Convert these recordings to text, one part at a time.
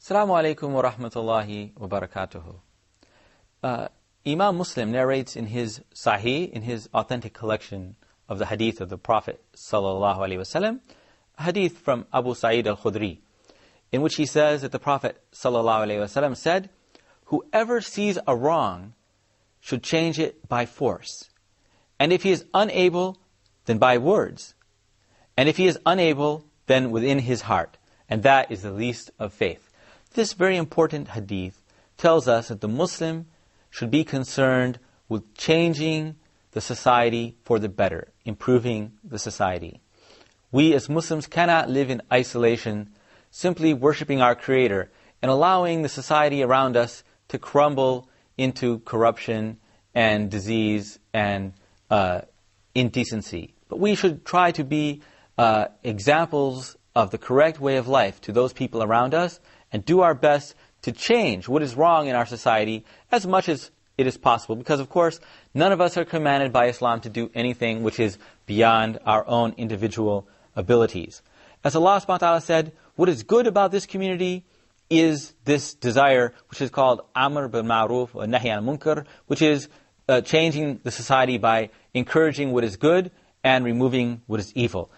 Assalamu alaikum wa rahmatullahi wa barakatuhu. Imam Muslim narrates in his Sahih, in his authentic collection of the hadith of the Prophet sallallahu alaihi wasallam, a hadith from Abu Sa'id al-Khudri, in which he says that the Prophet sallallahu alaihi wasallam said, "Whoever sees a wrong should change it by force. And if he is unable, then by words. And if he is unable, then within his heart. And that is the least of faith." This very important hadith tells us that the Muslim should be concerned with changing the society for the better, improving the society. We as Muslims cannot live in isolation, simply worshipping our Creator and allowing the society around us to crumble into corruption and disease and indecency. But we should try to be examples of the correct way of life to those people around us, and do our best to change what is wrong in our society as much as it is possible. Because, of course, none of us are commanded by Islam to do anything which is beyond our own individual abilities. As Allah subhanahu wa ta'ala said, what is good about this community is this desire, which is called Ammar Amonette or Nahy al-Munkar, which is changing the society by encouraging what is good and removing what is evil.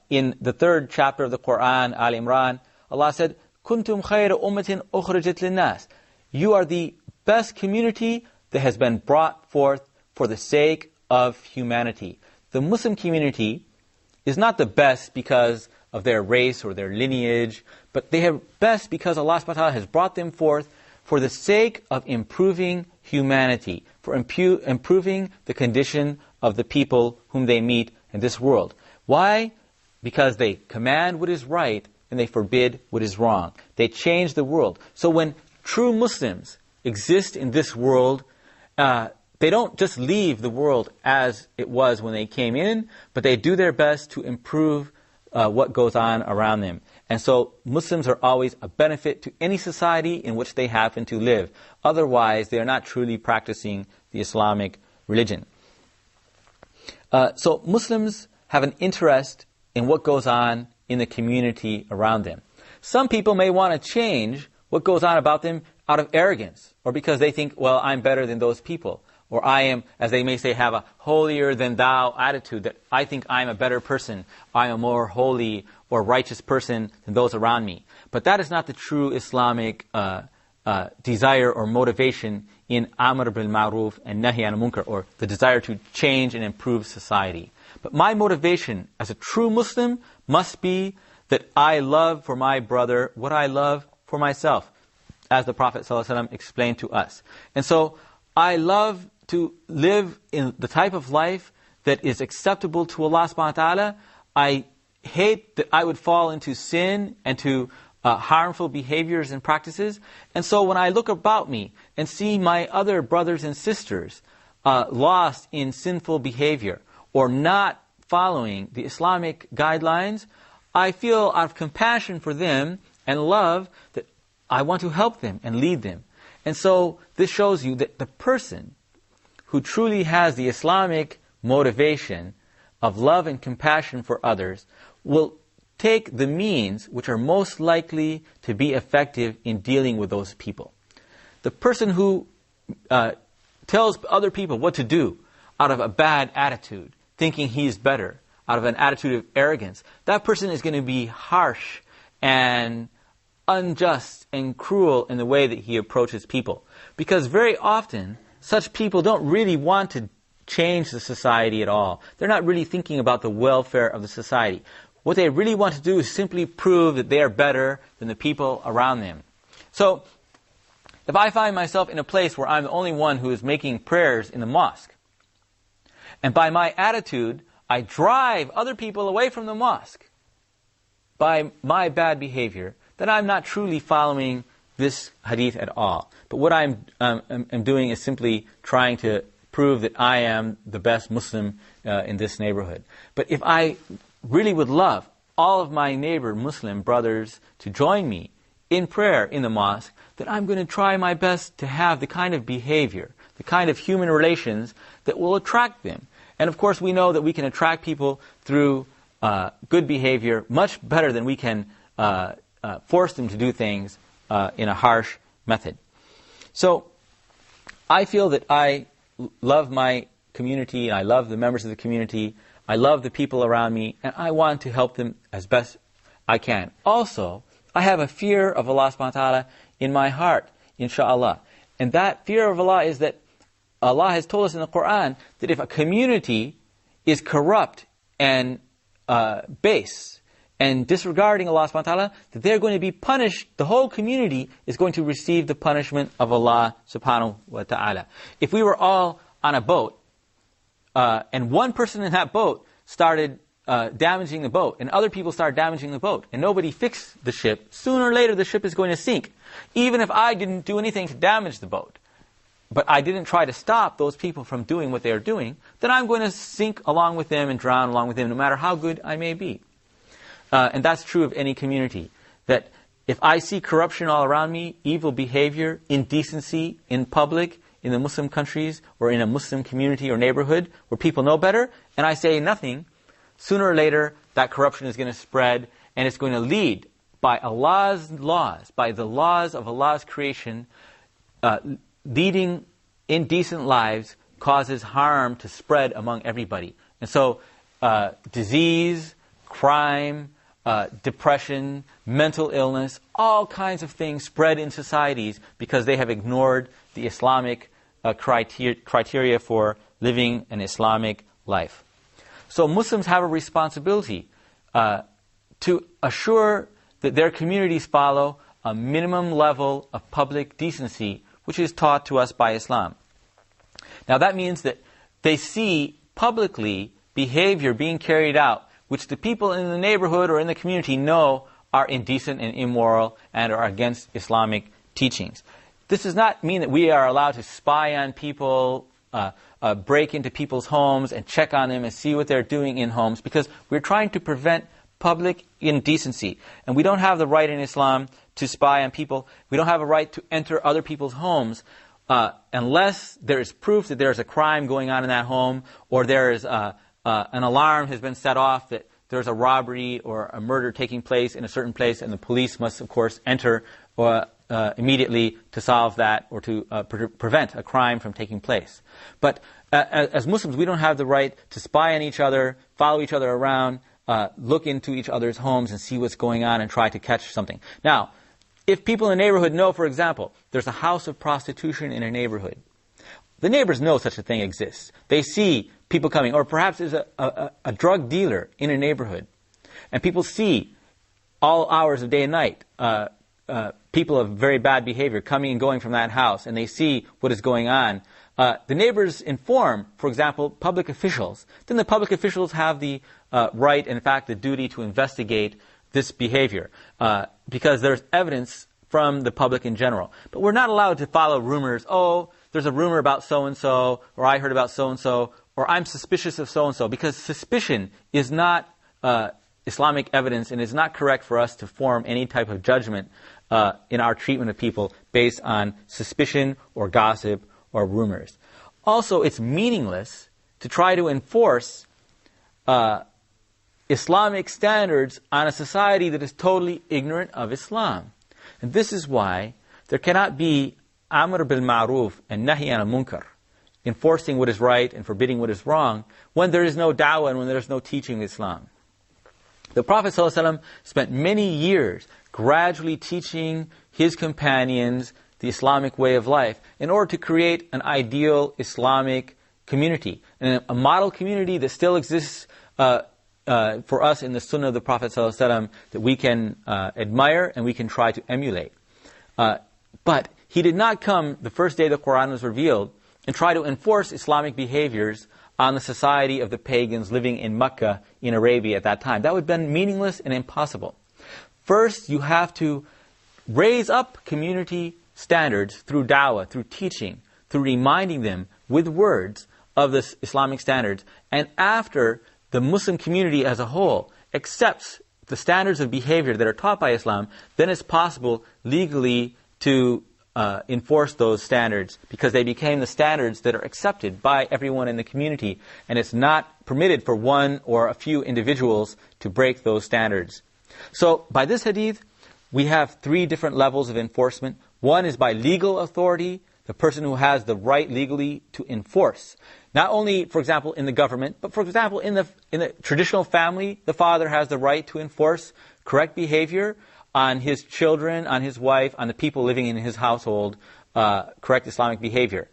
In the 3rd chapter of the Quran, Al Imran, Allah said, "Kuntum khayra ummatin ukhrijat linnas." You are the best community that has been brought forth for the sake of humanity. The Muslim community is not the best because of their race or their lineage, but they are best because Allah subhanahu wa ta'ala has brought them forth for the sake of improving humanity, for improving the condition of the people whom they meet in this world. Why? Because they command what is right and they forbid what is wrong. They change the world. So when true Muslims exist in this world, they don't just leave the world as it was when they came in, but they do their best to improve what goes on around them. And so Muslims are always a benefit to any society in which they happen to live. Otherwise, they are not truly practicing the Islamic religion. So Muslims have an interest in what goes on in the community around them. Some people may want to change what goes on about them out of arrogance, or because they think, well, I'm better than those people, or I am, as they may say, have a holier-than-thou attitude, that I think I'm a better person, I am a more holy or righteous person than those around me. But that is not the true Islamic desire or motivation in Amr bil Ma'ruf and Nahy al-Munkar, or the desire to change and improve society. But my motivation as a true Muslim must be that I love for my brother what I love for myself, as the Prophet ﷺ explained to us. And so I love to live in the type of life that is acceptable to Allah subhanahu wa ta'ala. I hate that I would fall into sin and to harmful behaviors and practices. And so when I look about me and see my other brothers and sisters lost in sinful behavior, or not following the Islamic guidelines, I feel out of compassion for them and love that I want to help them and lead them. And so this shows you that the person who truly has the Islamic motivation of love and compassion for others will take the means which are most likely to be effective in dealing with those people. The person who tells other people what to do out of a bad attitude, thinking he's better, out of an attitude of arrogance, that person is going to be harsh and unjust and cruel in the way that he approaches people. Because very often, such people don't really want to change the society at all. They're not really thinking about the welfare of the society. What they really want to do is simply prove that they are better than the people around them. So, if I find myself in a place where I'm the only one who is making prayers in the mosque, and by my attitude, I drive other people away from the mosque by my bad behavior, then I'm not truly following this hadith at all. But what I'm doing is simply trying to prove that I am the best Muslim in this neighborhood. But if I really would love all of my neighbor Muslim brothers to join me in prayer in the mosque, then I'm going to try my best to have the kind of behavior, the kind of human relations that will attract them. And of course we know that we can attract people through good behavior much better than we can force them to do things in a harsh method. So I feel that I love my community, and I love the members of the community, I love the people around me, and I want to help them as best I can. Also, I have a fear of Allah subhanahu wa ta'ala in my heart, inshaAllah. And that fear of Allah is that Allah has told us in the Quran that if a community is corrupt and base and disregarding Allah subhanahu wa ta'ala, that they're going to be punished, the whole community is going to receive the punishment of Allah subhanahu wa ta'ala. If we were all on a boat, and one person in that boat started damaging the boat, and other people started damaging the boat, and nobody fixed the ship, sooner or later the ship is going to sink. Even if I didn't do anything to damage the boat, but I didn't try to stop those people from doing what they are doing, then I'm going to sink along with them and drown along with them, no matter how good I may be. And that's true of any community. That if I see corruption all around me, evil behavior, indecency in public, in the Muslim countries, or in a Muslim community or neighborhood where people know better, and I say nothing, sooner or later that corruption is going to spread, and it's going to lead, by Allah's laws, by the laws of Allah's creation, leading indecent lives causes harm to spread among everybody. And so disease, crime, depression, mental illness, all kinds of things spread in societies because they have ignored the Islamic criteria for living an Islamic life. So Muslims have a responsibility to assure that their communities follow a minimum level of public decency, which is taught to us by Islam. Now that means that they see publicly behavior being carried out which the people in the neighborhood or in the community know are indecent and immoral and are against Islamic teachings. This does not mean that we are allowed to spy on people, break into people's homes and check on them and see what they're doing in homes, because we're trying to prevent public indecency. And we don't have the right in Islam to spy on people. We don't have a right to enter other people's homes unless there is proof that there is a crime going on in that home, or there is an alarm has been set off that there's a robbery or a murder taking place in a certain place, and the police must, of course, enter immediately to solve that or to prevent a crime from taking place. But as Muslims, we don't have the right to spy on each other, follow each other around, look into each other's homes and see what's going on and try to catch something. Now, if people in the neighborhood know, for example, there's a house of prostitution in a neighborhood, the neighbors know such a thing exists. They see people coming, or perhaps there's a drug dealer in a neighborhood, and people see all hours of day and night people of very bad behavior coming and going from that house, and they see what is going on. The neighbors inform, for example, public officials. Then the public officials have the right, and in fact the duty, to investigate this behavior because there's evidence from the public in general. But we're not allowed to follow rumors. Oh, there's a rumor about so-and-so, or I heard about so-and-so, or I'm suspicious of so-and-so, because suspicion is not Islamic evidence, and it's not correct for us to form any type of judgment in our treatment of people based on suspicion or gossip or rumors. Also, it's meaningless to try to enforce Islamic standards on a society that is totally ignorant of Islam. And this is why there cannot be Amr bil Ma'ruf and Nahi anil Munkar, enforcing what is right and forbidding what is wrong, when there is no da'wah and when there is no teaching of Islam. The Prophet ﷺ spent many years gradually teaching his companions the Islamic way of life in order to create an ideal Islamic community, and a model community that still exists for us in the Sunnah of the Prophet ﷺ, that we can admire and we can try to emulate. But he did not come the first day the Quran was revealed and try to enforce Islamic behaviors on the society of the pagans living in Mecca, in Arabia at that time. That would have been meaningless and impossible. First, you have to raise up community standards through da'wah, through teaching, through reminding them with words of the Islamic standards. And after the Muslim community as a whole accepts the standards of behavior that are taught by Islam, then it's possible legally to enforce those standards, because they became the standards that are accepted by everyone in the community, and it's not permitted for one or a few individuals to break those standards. So by this hadith, we have three different levels of enforcement. One is by legal authority, the person who has the right legally to enforce. Not only, for example, in the government, but for example, in the traditional family, the father has the right to enforce correct behavior on his children, on his wife, on the people living in his household, correct Islamic behavior.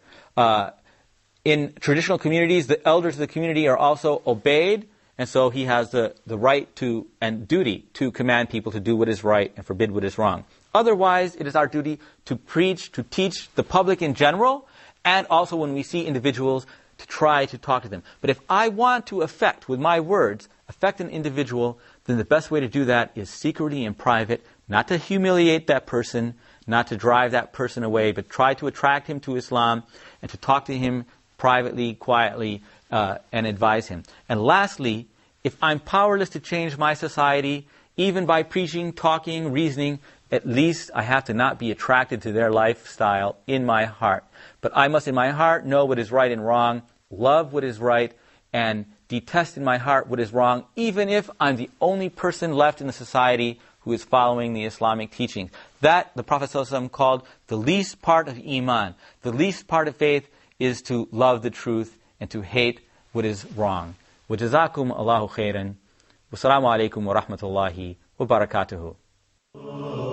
In traditional communities, the elders of the community are also obeyed, and so he has the right to and duty to command people to do what is right and forbid what is wrong. Otherwise, it is our duty to preach, to teach the public in general, and also when we see individuals, to try to talk to them. But if I want to affect, with my words, affect an individual, then the best way to do that is secretly and private, not to humiliate that person, not to drive that person away, but try to attract him to Islam and to talk to him privately, quietly, and advise him. And lastly, if I'm powerless to change my society, even by preaching, talking, reasoning, at least I have to not be attracted to their lifestyle in my heart. But I must in my heart know what is right and wrong, love what is right, and detest in my heart what is wrong, even if I'm the only person left in the society who is following the Islamic teachings. That, the Prophet ﷺ called the least part of Iman. The least part of faith is to love the truth and to hate what is wrong. وَجَزَاكُمْ اللَّهُ خَيْرًا. وَالسَّلَامُ عَلَيْكُمْ وَرَحْمَةُ اللَّهِ وَبَرَكَاتُهُ.